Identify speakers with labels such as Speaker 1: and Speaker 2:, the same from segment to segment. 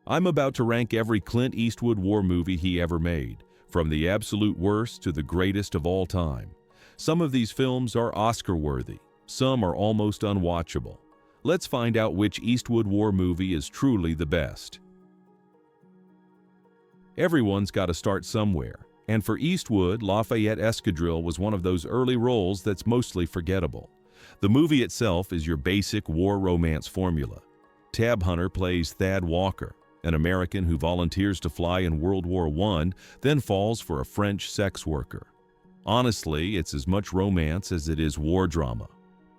Speaker 1: I'm about to rank every Clint Eastwood war movie he ever made, from the absolute worst to the greatest of all time. Some of these films are Oscar-worthy, some are almost unwatchable. Let's find out which Eastwood war movie is truly the best. Everyone's got to start somewhere, and for Eastwood, Lafayette Escadrille was one of those early roles that's mostly forgettable. The movie itself is your basic war romance formula. Tab Hunter plays Thad Walker, an American who volunteers to fly in World War I, then falls for a French sex worker. Honestly, it's as much romance as it is war drama.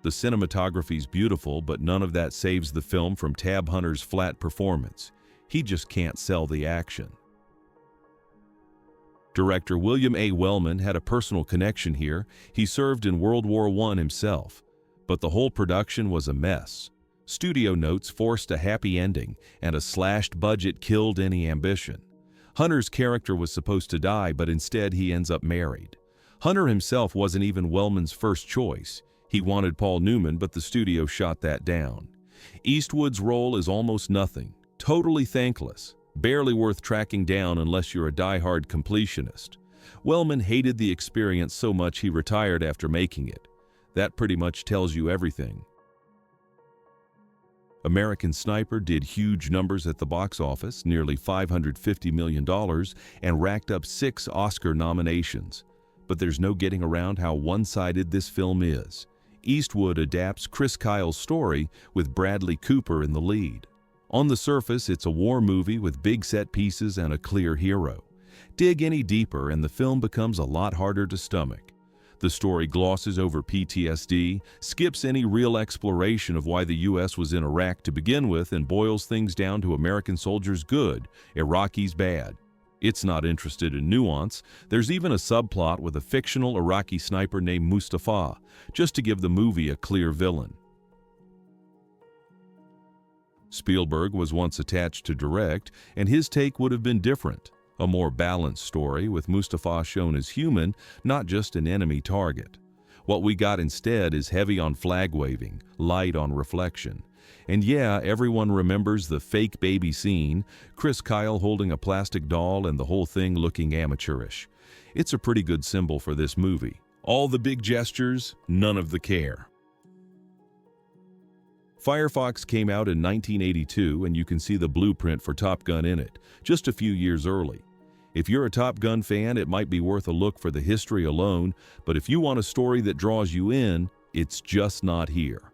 Speaker 1: The cinematography's beautiful, but none of that saves the film from Tab Hunter's flat performance. He just can't sell the action. Director William A. Wellman had a personal connection here. He served in World War I himself, but the whole production was a mess. Studio notes forced a happy ending, and a slashed budget killed any ambition. Hunter's character was supposed to die, but instead he ends up married. Hunter himself wasn't even Wellman's first choice. He wanted Paul Newman, but the studio shot that down. Eastwood's role is almost nothing, totally thankless, barely worth tracking down unless you're a die-hard completionist. Wellman hated the experience so much he retired after making it. That pretty much tells you everything. American Sniper did huge numbers at the box office, nearly $550 million, and racked up 6 Oscar nominations. But there's no getting around how one-sided this film is. Eastwood adapts Chris Kyle's story with Bradley Cooper in the lead. On the surface, it's a war movie with big set pieces and a clear hero. Dig any deeper and the film becomes a lot harder to stomach. The story glosses over PTSD, skips any real exploration of why the U.S. was in Iraq to begin with, and boils things down to American soldiers good, Iraqis bad. It's not interested in nuance. There's even a subplot with a fictional Iraqi sniper named Mustafa, just to give the movie a clear villain. Spielberg was once attached to direct, and his take would have been different. A more balanced story with Mustafa shown as human, not just an enemy target. What we got instead is heavy on flag waving, light on reflection. And yeah, everyone remembers the fake baby scene, Chris Kyle holding a plastic doll and the whole thing looking amateurish. It's a pretty good symbol for this movie. All the big gestures, none of the care. Firefox came out in 1982, and you can see the blueprint for Top Gun in it, just a few years early. If you're a Top Gun fan, it might be worth a look for the history alone, but if you want a story that draws you in, it's just not here.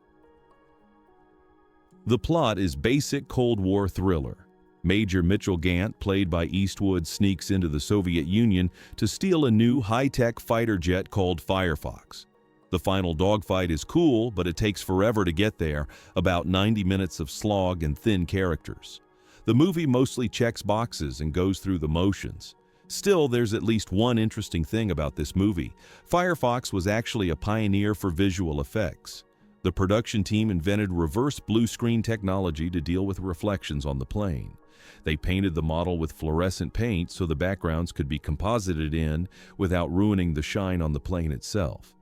Speaker 1: The plot is basic Cold War thriller. Major Mitchell Gant, played by Eastwood, sneaks into the Soviet Union to steal a new high-tech fighter jet called Firefox. The final dogfight is cool, but it takes forever to get there, about 90 minutes of slog and thin characters. The movie mostly checks boxes and goes through the motions. Still, there's at least one interesting thing about this movie. Firefox was actually a pioneer for visual effects. The production team invented reverse blue screen technology to deal with reflections on the plane. They painted the model with fluorescent paint so the backgrounds could be composited in without ruining the shine on the plane itself.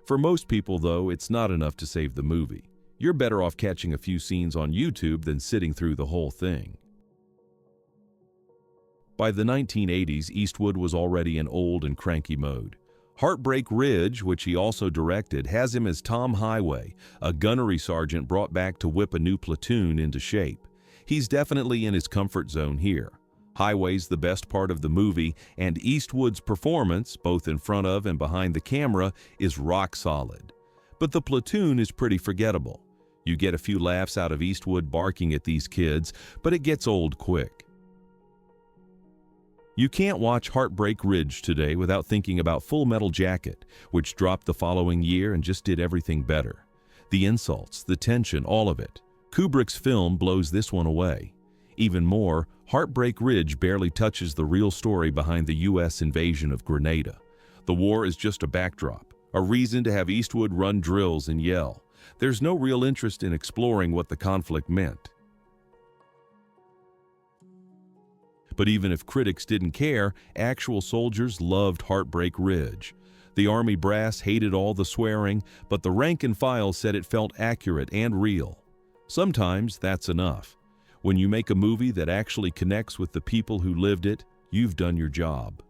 Speaker 1: For most people, though, it's not enough to save the movie. You're better off catching a few scenes on YouTube than sitting through the whole thing. By the 1980s, Eastwood was already in old and cranky mode. Heartbreak Ridge, which he also directed, has him as Tom Highway, a gunnery sergeant brought back to whip a new platoon into shape. He's definitely in his comfort zone here. Highway's the best part of the movie, and Eastwood's performance, both in front of and behind the camera, is rock solid. But the platoon is pretty forgettable. You get a few laughs out of Eastwood barking at these kids, but it gets old quick. You can't watch Heartbreak Ridge today without thinking about Full Metal Jacket, which dropped the following year and just did everything better. The insults, the tension, all of it. Kubrick's film blows this one away. Even more, Heartbreak Ridge barely touches the real story behind the U.S. invasion of Grenada. The war is just a backdrop, a reason to have Eastwood run drills and yell. There's no real interest in exploring what the conflict meant. But even if critics didn't care, actual soldiers loved Heartbreak Ridge. The Army brass hated all the swearing, but the rank and file said it felt accurate and real. Sometimes that's enough. When you make a movie that actually connects with the people who lived it, you've done your job.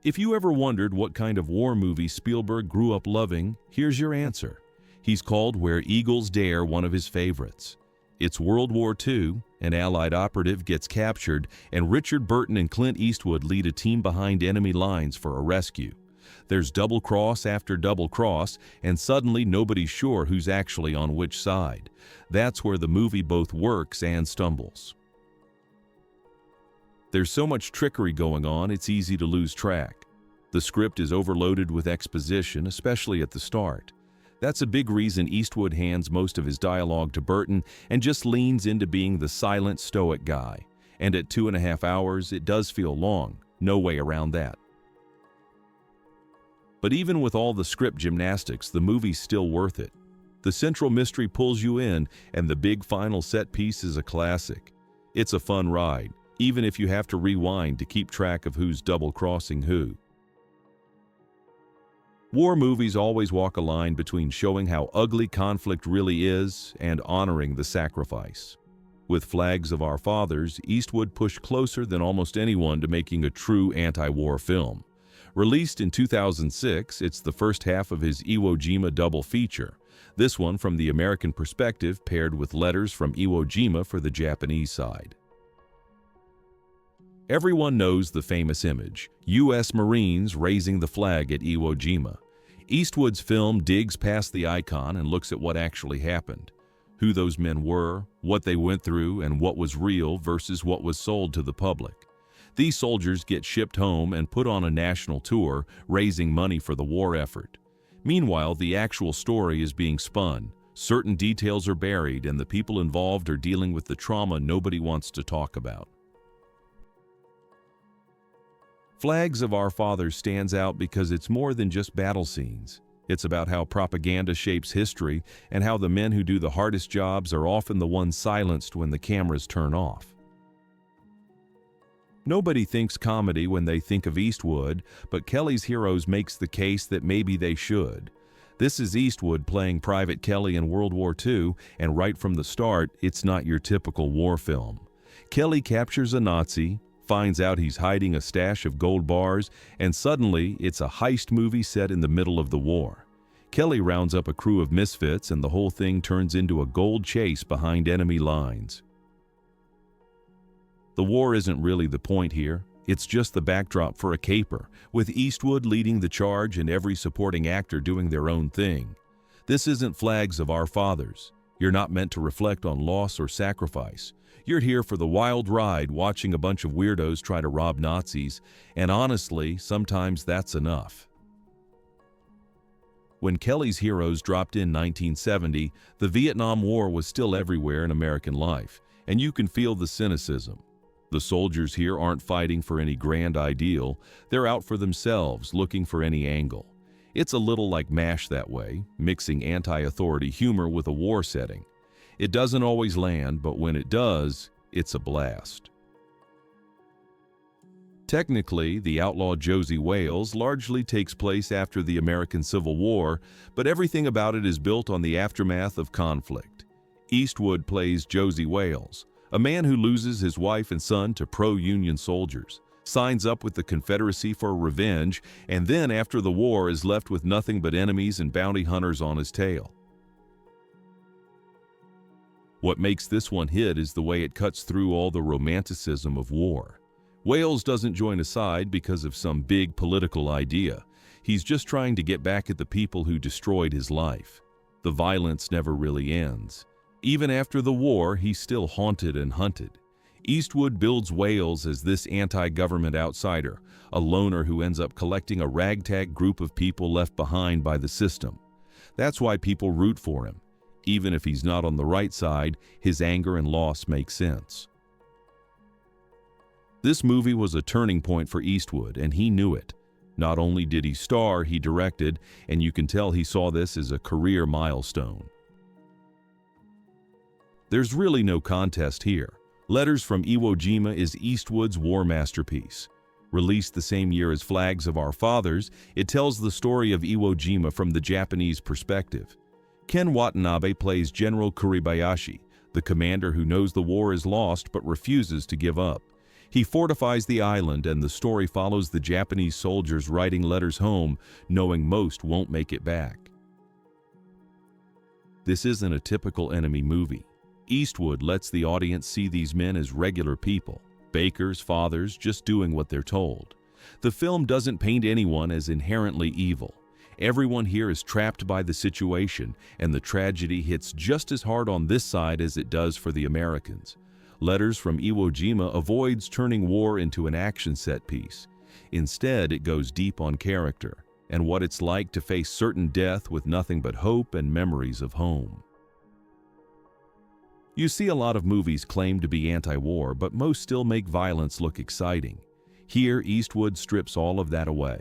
Speaker 1: If you ever wondered what kind of war movie Spielberg grew up loving, here's your answer. He's called Where Eagles Dare one of his favorites. It's World War II, an Allied operative gets captured, and Richard Burton and Clint Eastwood lead a team behind enemy lines for a rescue. There's double cross after double cross, and suddenly nobody's sure who's actually on which side. That's where the movie both works and stumbles. There's so much trickery going on, it's easy to lose track. The script is overloaded with exposition, especially at the start. That's a big reason Eastwood hands most of his dialogue to Burton and just leans into being the silent, stoic guy. And at 2.5 hours, it does feel long. No way around that. But even with all the script gymnastics, the movie's still worth it. The central mystery pulls you in, and the big final set piece is a classic. It's a fun ride, even if you have to rewind to keep track of who's double-crossing who. War movies always walk a line between showing how ugly conflict really is and honoring the sacrifice. With Flags of Our Fathers, Eastwood pushed closer than almost anyone to making a true anti-war film. Released in 2006, it's the first half of his Iwo Jima double feature. This one from the American perspective, paired with letters from Iwo Jima for the Japanese side. Everyone knows the famous image, U.S. Marines raising the flag at Iwo Jima. Eastwood's film digs past the icon and looks at what actually happened. Who those men were, what they went through, and what was real versus what was sold to the public. These soldiers get shipped home and put on a national tour, raising money for the war effort. Meanwhile, the actual story is being spun. Certain details are buried, and the people involved are dealing with the trauma nobody wants to talk about. Flags of Our Fathers stands out because it's more than just battle scenes. It's about how propaganda shapes history and how the men who do the hardest jobs are often the ones silenced when the cameras turn off. Nobody thinks comedy when they think of Eastwood, but Kelly's Heroes makes the case that maybe they should. This is Eastwood playing Private Kelly in World War II, and right from the start, it's not your typical war film. Kelly captures a Nazi, finds out he's hiding a stash of gold bars, and suddenly it's a heist movie set in the middle of the war. Kelly rounds up a crew of misfits, and the whole thing turns into a gold chase behind enemy lines. The war isn't really the point here. It's just the backdrop for a caper, with Eastwood leading the charge and every supporting actor doing their own thing. This isn't Flags of Our Fathers. You're not meant to reflect on loss or sacrifice. You're here for the wild ride, watching a bunch of weirdos try to rob Nazis, and honestly, sometimes that's enough. When Kelly's Heroes dropped in 1970, the Vietnam War was still everywhere in American life, and you can feel the cynicism. The soldiers here aren't fighting for any grand ideal, they're out for themselves, looking for any angle. It's a little like MASH that way, mixing anti-authority humor with a war setting. It doesn't always land, but when it does, it's a blast. Technically, the Outlaw Josey Wales largely takes place after the American Civil War, but everything about it is built on the aftermath of conflict. Eastwood plays Josey Wales, a man who loses his wife and son to pro-Union soldiers, signs up with the Confederacy for revenge, and then after the war is left with nothing but enemies and bounty hunters on his tail. What makes this one hit is the way it cuts through all the romanticism of war. Wales doesn't join a side because of some big political idea. He's just trying to get back at the people who destroyed his life. The violence never really ends. Even after the war, he's still haunted and hunted. Eastwood builds Wales as this anti-government outsider, a loner who ends up collecting a ragtag group of people left behind by the system. That's why people root for him. Even if he's not on the right side, his anger and loss make sense. This movie was a turning point for Eastwood, and he knew it. Not only did he star, he directed, and you can tell he saw this as a career milestone. There's really no contest here. Letters from Iwo Jima is Eastwood's war masterpiece. Released the same year as Flags of Our Fathers, it tells the story of Iwo Jima from the Japanese perspective. Ken Watanabe plays General Kuribayashi, the commander who knows the war is lost but refuses to give up. He fortifies the island, and the story follows the Japanese soldiers writing letters home, knowing most won't make it back. This isn't a typical enemy movie. Eastwood lets the audience see these men as regular people, bakers, fathers, just doing what they're told. The film doesn't paint anyone as inherently evil. Everyone here is trapped by the situation, and the tragedy hits just as hard on this side as it does for the Americans. Letters from Iwo Jima avoids turning war into an action set piece. Instead, it goes deep on character and what it's like to face certain death with nothing but hope and memories of home. You see a lot of movies claim to be anti-war, but most still make violence look exciting. Here, Eastwood strips all of that away.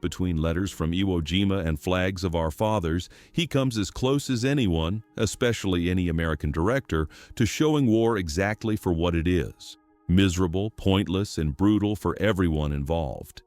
Speaker 1: Between Letters from Iwo Jima and Flags of Our Fathers, he comes as close as anyone, especially any American director, to showing war exactly for what it is: miserable, pointless, and brutal for everyone involved.